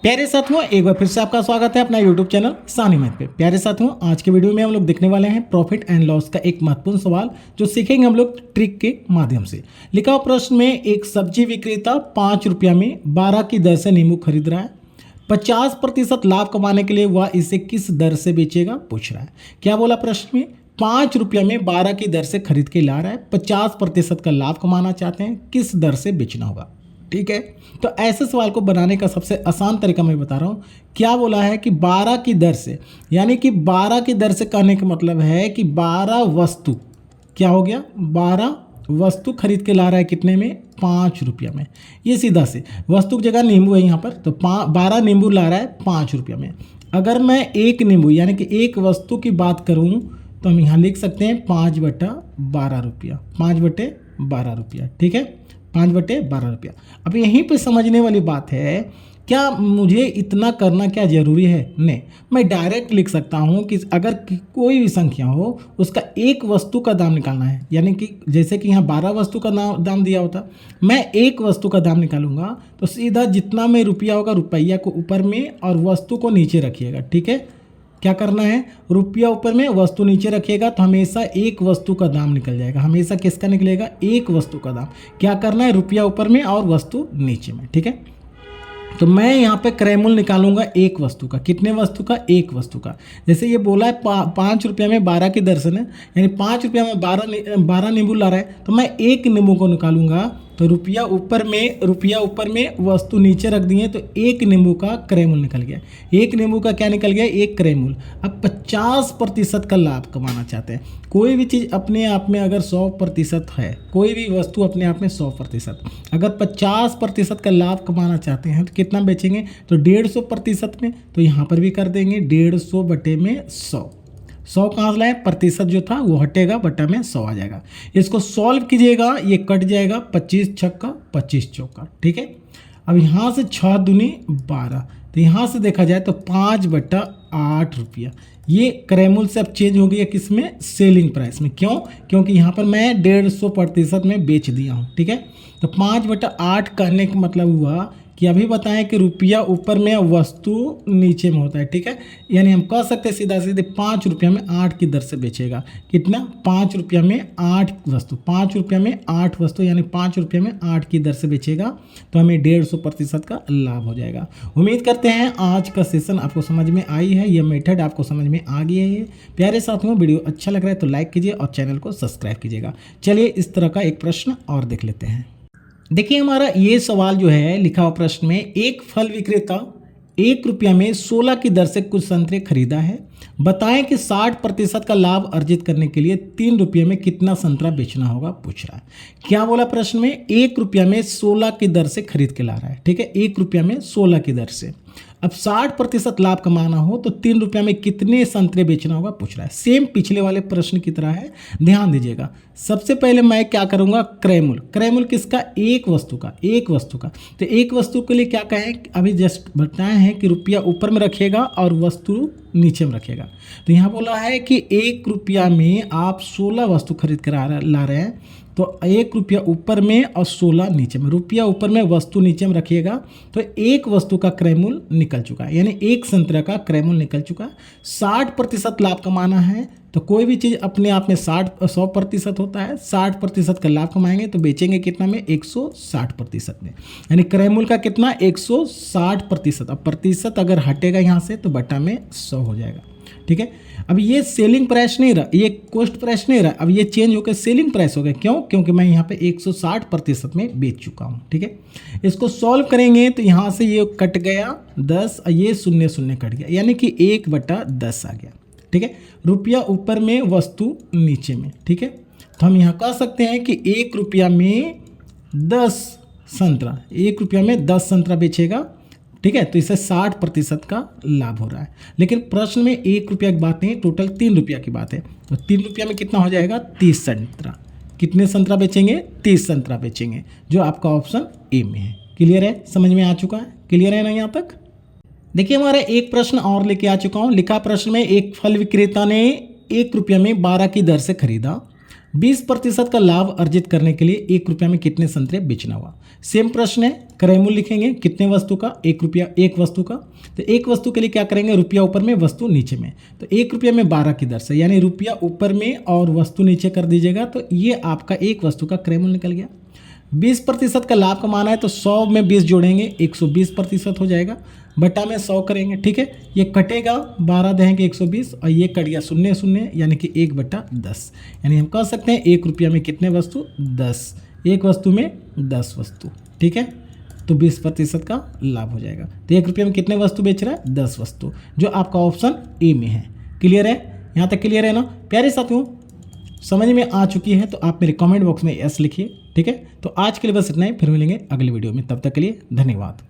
प्यारे साथियों, एक बार फिर से आपका स्वागत है अपना यूट्यूब चैनल किसान हिम्मत पे। प्यारे साथियों, आज के वीडियो में हम लोग देखने वाले हैं प्रॉफिट एंड लॉस का एक महत्वपूर्ण सवाल जो सीखेंगे हम लोग ट्रिक के माध्यम से। लिखा हुआ प्रश्न में, एक सब्जी विक्रेता 5 रुपया में 12 की दर से नींबू खरीद रहा है। 50% लाभ कमाने के लिए वह इसे किस दर से बेचेगा, पूछ रहा है। क्या बोला प्रश्न में? 5 रुपया में 12 की दर से खरीद के ला रहा है, 50% का लाभ कमाना चाहते हैं, किस दर से बेचना होगा। ठीक है, तो ऐसे सवाल को बनाने का सबसे आसान तरीका मैं बता रहा हूँ। क्या बोला है कि 12 की दर से, यानी कि 12 की दर से कहने का मतलब है कि 12 वस्तु, क्या हो गया, 12 वस्तु खरीद के ला रहा है कितने में, 5 रुपया में। ये सीधा से वस्तु की जगह नींबू है यहाँ पर, तो 12 नींबू ला रहा है 5 रुपया में। अगर मैं एक नींबू यानी कि एक वस्तु की बात करूँ तो हम यहाँ लिख सकते हैं 5/12 रुपया, 5/12 रुपया। ठीक है, 5/12 रुपया। अब यहीं पे समझने वाली बात है, क्या मुझे इतना करना क्या ज़रूरी है? नहीं, मैं डायरेक्ट लिख सकता हूँ कि अगर कोई भी संख्या हो उसका एक वस्तु का दाम निकालना है, यानी कि जैसे कि यहाँ 12 वस्तु का दाम दिया होता, मैं एक वस्तु का दाम निकालूंगा तो सीधा जितना में रुपया होगा रुपया को ऊपर में और वस्तु को नीचे रखिएगा। ठीक है, क्या करना है, रुपया ऊपर में वस्तु नीचे रखिएगा तो हमेशा एक वस्तु का दाम निकल जाएगा। हमेशा किसका निकलेगा, एक वस्तु का दाम। क्या करना है, रुपया ऊपर में और वस्तु नीचे में। ठीक है, तो मैं यहाँ पे क्रय मूल्य निकालूंगा एक वस्तु का। कितने वस्तु का, एक वस्तु का। जैसे ये बोला है 5 रुपया में 12 की दर से ना, यानी 5 रुपया में 12 नींबू ला रहा है, तो मैं एक नींबू को निकालूंगा तो रुपया ऊपर में वस्तु नीचे रख दिए तो एक नींबू का क्रय मूल्य निकल गया। एक नींबू का क्या निकल गया, एक क्रय मूल्य। अब 50% का लाभ कमाना चाहते हैं। कोई भी चीज़ अपने आप में अगर 100% है, कोई भी वस्तु अपने आप में 100%, अगर 50% का लाभ कमाना चाहते हैं तो कितना बेचेंगे, तो 150% में। तो यहाँ पर भी कर देंगे 150/100। 100 कहाँ से लाए, प्रतिशत जो था वो हटेगा, बटा में 100 आ जाएगा। इसको सॉल्व कीजिएगा, ये कट जाएगा, 25 छक्का 25 चौका। ठीक है, अब यहाँ से 6 दूनी 12, तो यहाँ से देखा जाए तो 5/8 रुपया। ये क्रय मूल्य से अब चेंज हो गया किस में, सेलिंग प्राइस में। क्यों? क्योंकि यहाँ पर मैं 150% में बेच दिया हूँ। ठीक है, तो 5/8 कहने का मतलब हुआ कि अभी बताएं कि रुपया ऊपर में वस्तु नीचे में होता है। ठीक है, यानी हम कह सकते हैं सीधा सीधे 5 रुपया में 8 की दर से बेचेगा। कितना, 5 रुपया में 8 वस्तु, 5 रुपया में 8 वस्तु, यानी 5 रुपया में 8 की दर से बेचेगा तो हमें 150% का लाभ हो जाएगा। उम्मीद करते हैं आज का सेशन आपको समझ में आई है, यह मेथड आपको समझ में आ गई है। प्यारे साथियों, वीडियो अच्छा लग रहा है तो लाइक कीजिए और चैनल को सब्सक्राइब कीजिएगा। चलिए इस तरह का एक प्रश्न और देख लेते हैं। देखिए, हमारा ये सवाल जो है लिखा हुआ प्रश्न में, एक फल विक्रेता 1 रुपया में 16 की दर से कुछ संतरे खरीदा है। बताएं कि 60% का लाभ अर्जित करने के लिए 3 रुपये में कितना संतरा बेचना होगा, पूछ रहा है। क्या बोला प्रश्न में, 1 रुपया में 16 की दर से खरीद के ला रहा है। ठीक है, 1 रुपया में 16 की दर से। अब 60% लाभ कमाना हो तो 3 रुपया में कितने संतरे बेचना होगा, पूछ रहा है। सेम पिछले वाले प्रश्न की तरह है, ध्यान दीजिएगा। सबसे पहले मैं क्या करूंगा, क्रय मूल्य। क्रय मूल्य किसका, एक वस्तु का, एक वस्तु का। तो एक वस्तु के लिए क्या कहें, अभी जस्ट बताए हैं कि रुपया ऊपर में रखिएगा और वस्तु नीचे में रखेगा। तो यहाँ बोला है कि 1 रुपया में आप 16 वस्तु खरीद कर ला रहे हैं, तो 1 रुपया ऊपर में और 16 नीचे में। रुपया ऊपर में वस्तु नीचे में रखिएगा तो एक वस्तु का क्रय मूल्य निकल चुका है, यानी एक संतरा का क्रय मूल्य निकल चुका है। 60% लाभ कमाना है तो कोई भी चीज़ अपने आप में 100% होता है। 60% का लाभ कमाएंगे तो बेचेंगे कितना में, 160% में, यानी क्रय मूल्य का कितना, 160%। अब प्रतिशत अगर हटेगा यहाँ से तो बटा में 100 हो जाएगा। ठीक है, अब ये सेलिंग प्राइस नहीं रहा, ये कॉस्ट प्राइस नहीं रहा, अब ये चेंज होकर सेलिंग प्राइस हो गया। क्यों? क्योंकि मैं यहाँ पे 160% में बेच चुका हूँ। ठीक है, इसको सॉल्व करेंगे तो यहाँ से ये कट गया 10, ये 0 कट गया, यानी कि 1/10 आ गया। ठीक है, रुपया ऊपर में वस्तु नीचे में। ठीक है, तो हम यहाँ कह सकते हैं कि 1 रुपया में 10 संतरा, 1 रुपया में 10 संतरा बेचेगा। ठीक है, तो इससे 60% का लाभ हो रहा है। लेकिन प्रश्न में 1 रुपया की बात नहीं, टोटल 3 रुपया की बात है। तो 3 रुपया में कितना हो जाएगा, 30 संतरा। कितने संतरा बेचेंगे, 30 संतरा बेचेंगे, जो आपका ऑप्शन ए में है। क्लियर है, समझ में आ चुका है, क्लियर है ना यहाँ तक। देखिए, हमारा एक प्रश्न और लेके आ चुका हूँ। लिखा प्रश्न में, एक फल विक्रेता ने 1 रुपया में 12 की दर से खरीदा। 20% का लाभ अर्जित करने के लिए 1 रुपया में कितने संतरे बेचना हुआ। सेम प्रश्न है, क्रय मूल्य लिखेंगे कितने वस्तु का, 1 रुपया एक वस्तु का। तो एक वस्तु के लिए क्या करेंगे, रुपया ऊपर में वस्तु नीचे में, तो 1 रुपया में 12 की दर से, यानी रुपया ऊपर में और वस्तु नीचे कर दीजिएगा, तो ये आपका एक वस्तु का क्रय मूल्य निकल गया। 20% का लाभ कमाना है तो 100 में 20 जोड़ेंगे 120% हो जाएगा, बटा में 100 करेंगे, ठीक है। ये कटेगा 12 देंगे 120 और ये कट गया 0 0 यानी कि 1/10, यानी हम कह सकते हैं 1 रुपया में कितने वस्तु, 10, एक वस्तु में 10 वस्तु, ठीक है। तो 20% का लाभ हो जाएगा। तो 1 रुपये में कितने वस्तु बेच रहा है, 10 वस्तु, जो आपका ऑप्शन ए में है। क्लियर है, यहाँ तक क्लियर है ना प्यारे साथियों, समझ में आ चुकी है तो आप मेरे कमेंट बॉक्स में यस लिखिए, ठीक है। तो आज के लिए बस इतना ही, फिर मिलेंगे अगले वीडियो में, तब तक के लिए धन्यवाद।